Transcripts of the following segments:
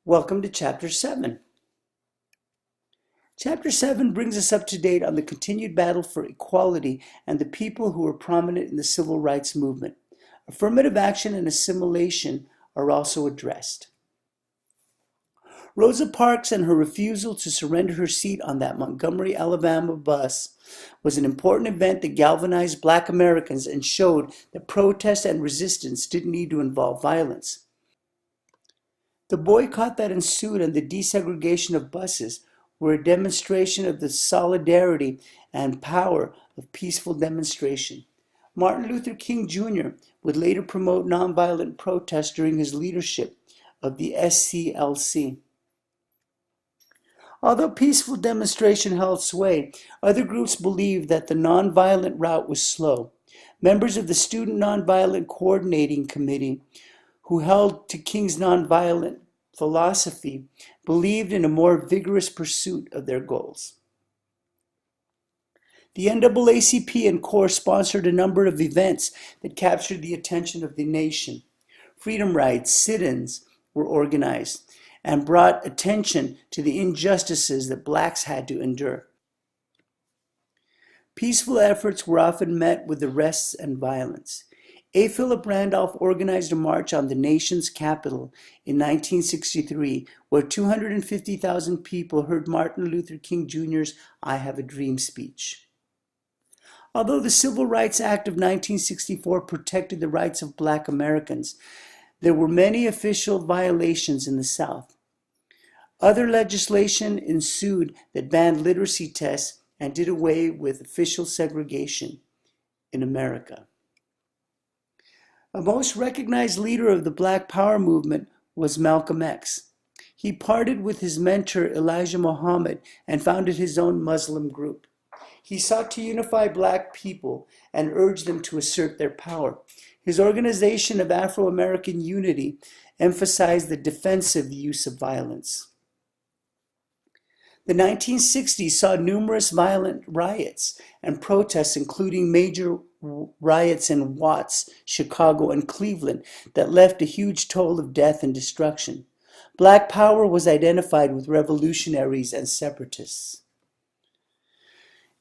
Welcome to Chapter 7. Chapter 7 brings us up to date on the continued battle for equality and the people who were prominent in the civil rights movement. Affirmative action and assimilation are also addressed. Rosa Parks and her refusal to surrender her seat on that Montgomery, Alabama bus was an important event that galvanized Black Americans and showed that protest and resistance didn't need to involve violence. The boycott that ensued and the desegregation of buses were a demonstration of the solidarity and power of peaceful demonstration. Martin Luther King Jr. would later promote nonviolent protest during his leadership of the SCLC. Although peaceful demonstration held sway, other groups believed that the nonviolent route was slow. Members of the Student Nonviolent Coordinating Committee, who held to King's nonviolent philosophy, believed in a more vigorous pursuit of their goals. The NAACP and CORE sponsored a number of events that captured the attention of the nation. Freedom rides, sit-ins were organized and brought attention to the injustices that Blacks had to endure. Peaceful efforts were often met with arrests and violence. A. Philip Randolph organized a march on the nation's capital in 1963, where 250,000 people heard Martin Luther King Jr.'s "I Have a Dream" speech. Although the Civil Rights Act of 1964 protected the rights of Black Americans, there were many official violations in the South. Other legislation ensued that banned literacy tests and did away with official segregation in America. A most recognized leader of the Black Power movement was Malcolm X. He parted with his mentor Elijah Muhammad and founded his own Muslim group. He sought to unify Black people and urge them to assert their power. His organization of Afro-American Unity emphasized the defensive use of violence. The 1960s saw numerous violent riots and protests, including major riots in Watts, Chicago, and Cleveland that left a huge toll of death and destruction. Black power was identified with revolutionaries and separatists.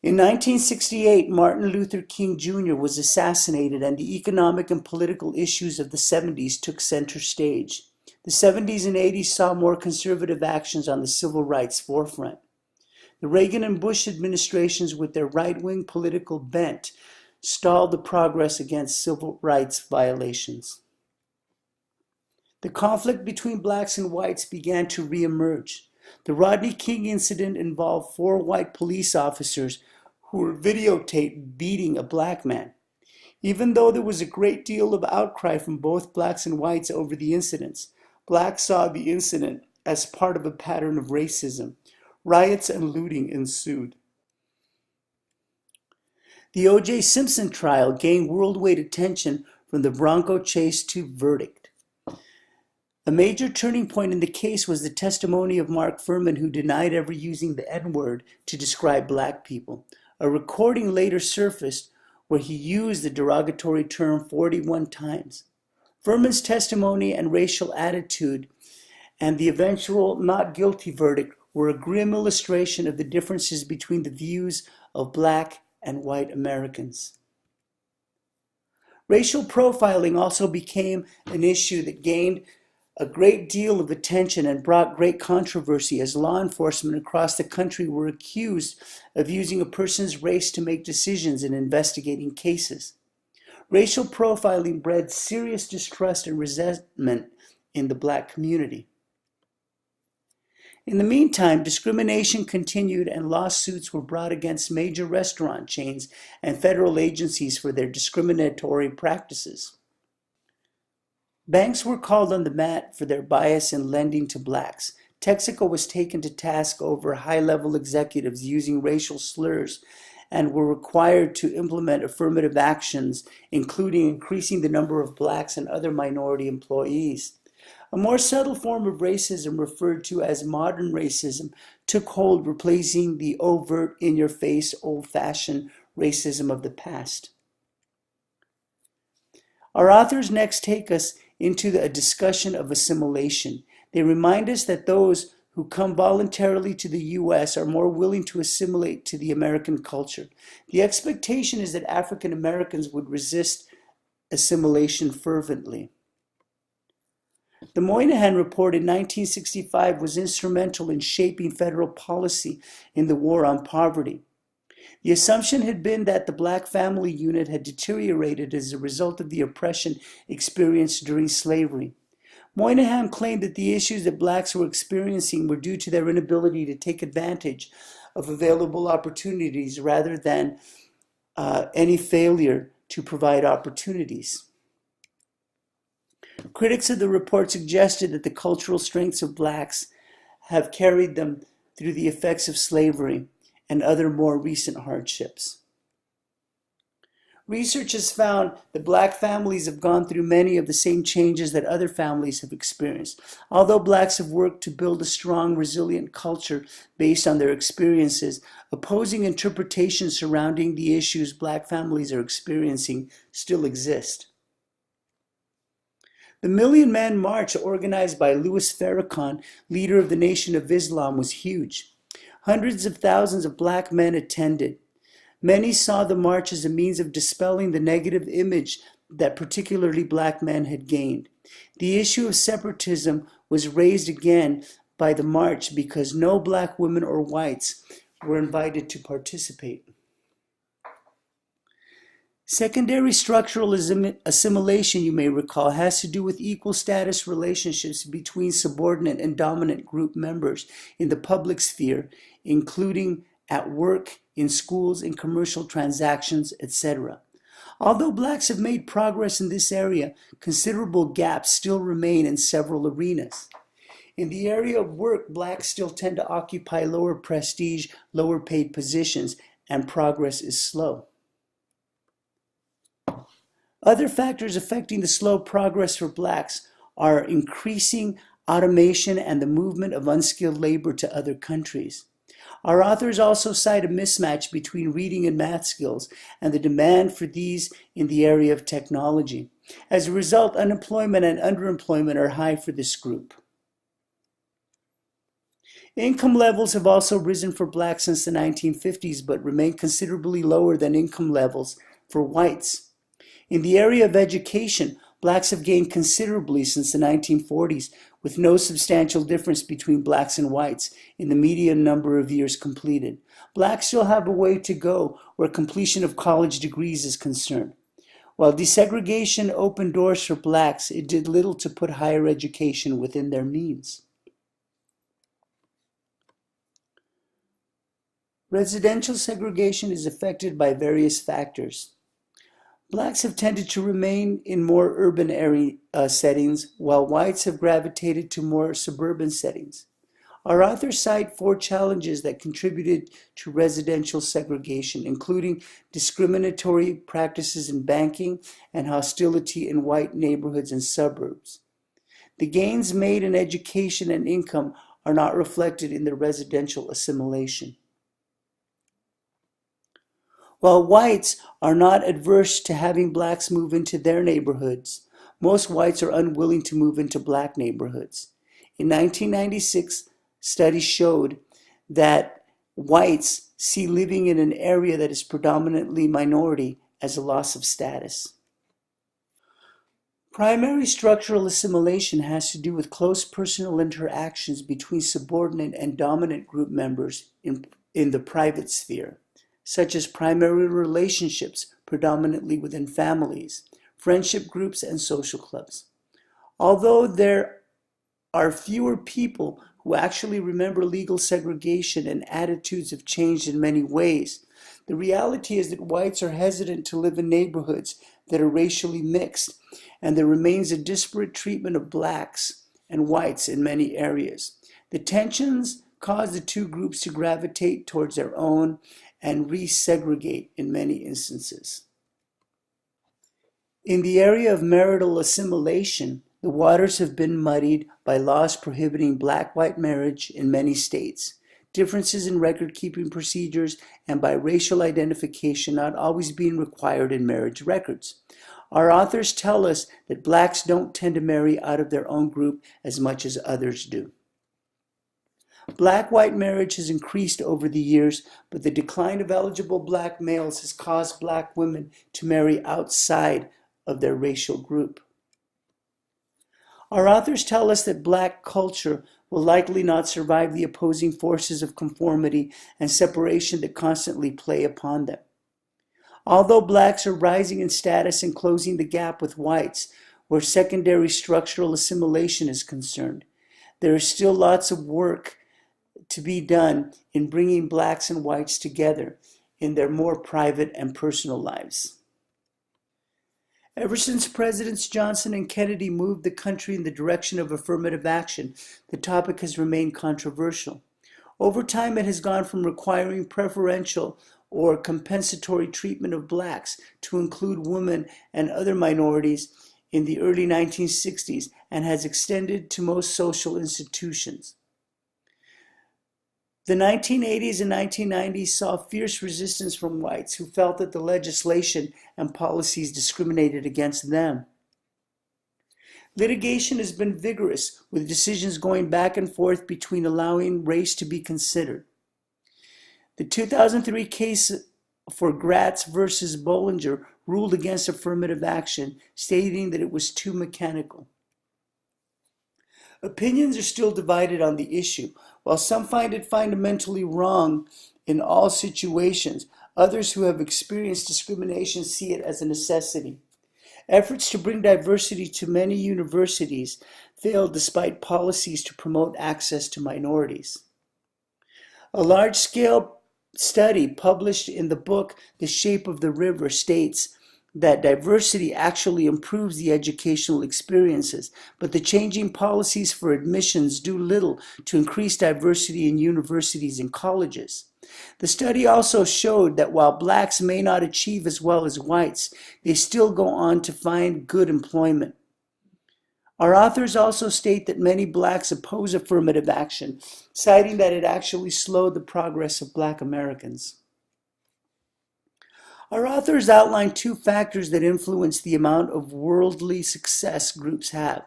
In 1968, Martin Luther King Jr. was assassinated, and the economic and political issues of the 70s took center stage. The 70s and 80s saw more conservative actions on the civil rights forefront. The Reagan and Bush administrations, with their right-wing political bent, stalled the progress against civil rights violations. The conflict between blacks and whites began to reemerge. The Rodney King incident involved 4 white police officers who were videotaped beating a black man. Even though there was a great deal of outcry from both blacks and whites over the incidents, blacks saw the incident as part of a pattern of racism. Riots and looting ensued. The O.J. Simpson trial gained worldwide attention from the Bronco Chase 2 verdict. A major turning point in the case was the testimony of Mark Fuhrman, who denied ever using the N-word to describe Black people. A recording later surfaced where he used the derogatory term 41 times. Fuhrman's testimony and racial attitude and the eventual not guilty verdict were a grim illustration of the differences between the views of Black and white Americans. Racial profiling also became an issue that gained a great deal of attention and brought great controversy as law enforcement across the country were accused of using a person's race to make decisions in investigating cases. Racial profiling bred serious distrust and resentment in the Black community. In the meantime, discrimination continued and lawsuits were brought against major restaurant chains and federal agencies for their discriminatory practices. Banks were called on the mat for their bias in lending to blacks. Texaco was taken to task over high-level executives using racial slurs and were required to implement affirmative actions, including increasing the number of blacks and other minority employees. A more subtle form of racism, referred to as modern racism, took hold, replacing the overt, in-your-face, old-fashioned racism of the past. Our authors next take us into a discussion of assimilation. They remind us that those who come voluntarily to the U.S. are more willing to assimilate to the American culture. The expectation is that African Americans would resist assimilation fervently. The Moynihan Report in 1965 was instrumental in shaping federal policy in the war on poverty. The assumption had been that the black family unit had deteriorated as a result of the oppression experienced during slavery. Moynihan claimed that the issues that blacks were experiencing were due to their inability to take advantage of available opportunities rather than any failure to provide opportunities. Critics of the report suggested that the cultural strengths of blacks have carried them through the effects of slavery and other more recent hardships. Research has found that black families have gone through many of the same changes that other families have experienced. Although blacks have worked to build a strong, resilient culture based on their experiences, opposing interpretations surrounding the issues black families are experiencing still exist. The Million Man March, organized by Louis Farrakhan, leader of the Nation of Islam, was huge. Hundreds of thousands of black men attended. Many saw the march as a means of dispelling the negative image that particularly black men had gained. The issue of separatism was raised again by the march because no black women or whites were invited to participate. Secondary structural assimilation, you may recall, has to do with equal status relationships between subordinate and dominant group members in the public sphere, including at work, in schools, in commercial transactions, etc. Although blacks have made progress in this area, considerable gaps still remain in several arenas. In the area of work, blacks still tend to occupy lower prestige, lower paid positions, and progress is slow. Other factors affecting the slow progress for blacks are increasing automation and the movement of unskilled labor to other countries. Our authors also cite a mismatch between reading and math skills and the demand for these in the area of technology. As a result, unemployment and underemployment are high for this group. Income levels have also risen for blacks since the 1950s, but remain considerably lower than income levels for whites. In the area of education, blacks have gained considerably since the 1940s, with no substantial difference between blacks and whites in the median number of years completed. Blacks still have a way to go where completion of college degrees is concerned. While desegregation opened doors for blacks, it did little to put higher education within their means. Residential segregation is affected by various factors. Blacks have tended to remain in more urban area settings, while whites have gravitated to more suburban settings. Our authors cite 4 challenges that contributed to residential segregation, including discriminatory practices in banking and hostility in white neighborhoods and suburbs. The gains made in education and income are not reflected in the residential assimilation. While whites are not adverse to having blacks move into their neighborhoods, most whites are unwilling to move into black neighborhoods. In 1996, studies showed that whites see living in an area that is predominantly minority as a loss of status. Primary structural assimilation has to do with close personal interactions between subordinate and dominant group members in the private sphere, such as primary relationships predominantly within families, friendship groups, and social clubs. Although there are fewer people who actually remember legal segregation and attitudes have changed in many ways, the reality is that whites are hesitant to live in neighborhoods that are racially mixed, and there remains a disparate treatment of blacks and whites in many areas. The tensions cause the two groups to gravitate towards their own and resegregate in many instances. In the area of marital assimilation, the waters have been muddied by laws prohibiting black-white marriage in many states, differences in record-keeping procedures, and by racial identification not always being required in marriage records. Our authors tell us that blacks don't tend to marry out of their own group as much as others do. Black-white marriage has increased over the years, but the decline of eligible black males has caused black women to marry outside of their racial group. Our authors tell us that black culture will likely not survive the opposing forces of conformity and separation that constantly play upon them. Although blacks are rising in status and closing the gap with whites, where secondary structural assimilation is concerned, there is still lots of work to be done in bringing blacks and whites together in their more private and personal lives. Ever since Presidents Johnson and Kennedy moved the country in the direction of affirmative action, the topic has remained controversial. Over time, it has gone from requiring preferential or compensatory treatment of blacks to include women and other minorities in the early 1960s and has extended to most social institutions. The 1980s and 1990s saw fierce resistance from whites who felt that the legislation and policies discriminated against them. Litigation has been vigorous, with decisions going back and forth between allowing race to be considered. The 2003 case for Gratz versus Bollinger ruled against affirmative action, stating that it was too mechanical. Opinions are still divided on the issue. While some find it fundamentally wrong in all situations, others who have experienced discrimination see it as a necessity. Efforts to bring diversity to many universities failed despite policies to promote access to minorities. A large-scale study published in the book The Shape of the River states that diversity actually improves the educational experiences, but the changing policies for admissions do little to increase diversity in universities and colleges. The study also showed that while blacks may not achieve as well as whites, they still go on to find good employment. Our authors also state that many blacks oppose affirmative action, citing that it actually slowed the progress of black Americans. Our authors outline two factors that influence the amount of worldly success groups have.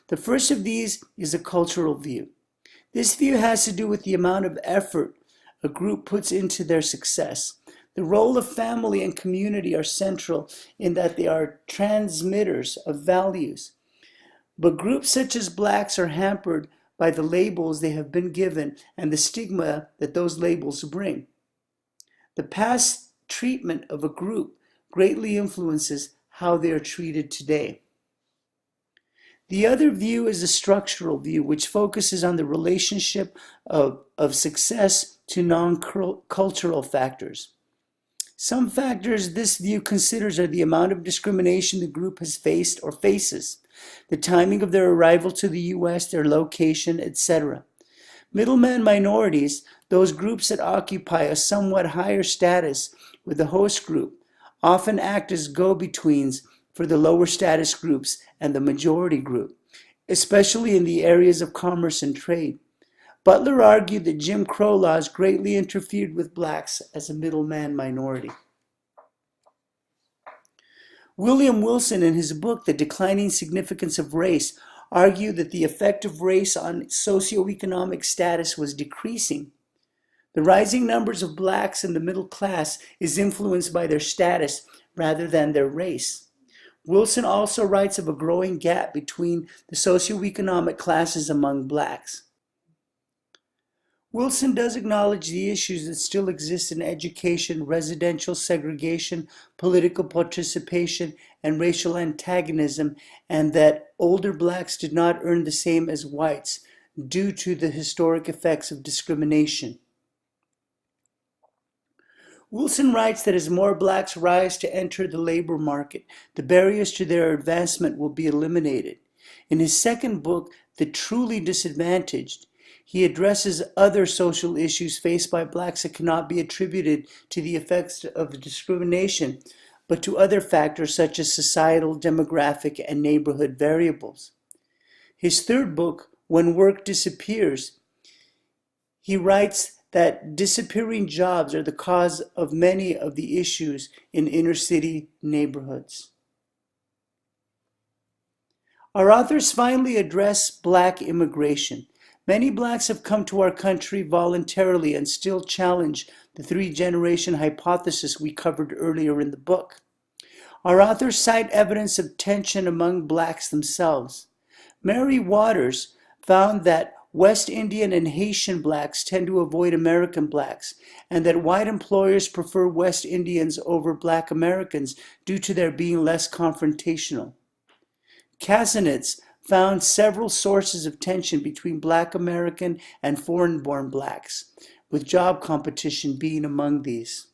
The first of these is a cultural view. This view has to do with the amount of effort a group puts into their success. The role of family and community are central in that they are transmitters of values. But groups such as blacks are hampered by the labels they have been given and the stigma that those labels bring. The past treatment of a group greatly influences how they are treated today. The other view is a structural view, which focuses on the relationship of success to non-cultural factors. Some factors this view considers are the amount of discrimination the group has faced or faces, the timing of their arrival to the U.S., their location, etc. Middleman minorities, those groups that occupy a somewhat higher status with the host group, often act as go-betweens for the lower status groups and the majority group, especially in the areas of commerce and trade. Butler argued that Jim Crow laws greatly interfered with blacks as a middleman minority. William Wilson, in his book, The Declining Significance of Race, argued that the effect of race on socioeconomic status was decreasing. The rising numbers of blacks in the middle class is influenced by their status rather than their race. Wilson also writes of a growing gap between the socioeconomic classes among blacks. Wilson does acknowledge the issues that still exist in education, residential segregation, political participation, and racial antagonism, and that older blacks did not earn the same as whites due to the historic effects of discrimination. Wilson writes that as more blacks rise to enter the labor market, the barriers to their advancement will be eliminated. In his second book, The Truly Disadvantaged, he addresses other social issues faced by blacks that cannot be attributed to the effects of the discrimination, but to other factors such as societal, demographic, and neighborhood variables. His third book, When Work Disappears, he writes that disappearing jobs are the cause of many of the issues in inner city neighborhoods. Our authors finally address black immigration. Many blacks have come to our country voluntarily and still challenge the three-generation hypothesis we covered earlier in the book. Our authors cite evidence of tension among blacks themselves. Mary Waters found that West Indian and Haitian blacks tend to avoid American blacks, and that white employers prefer West Indians over black Americans due to their being less confrontational. Kasanitz found several sources of tension between black American and foreign-born blacks, with job competition being among these.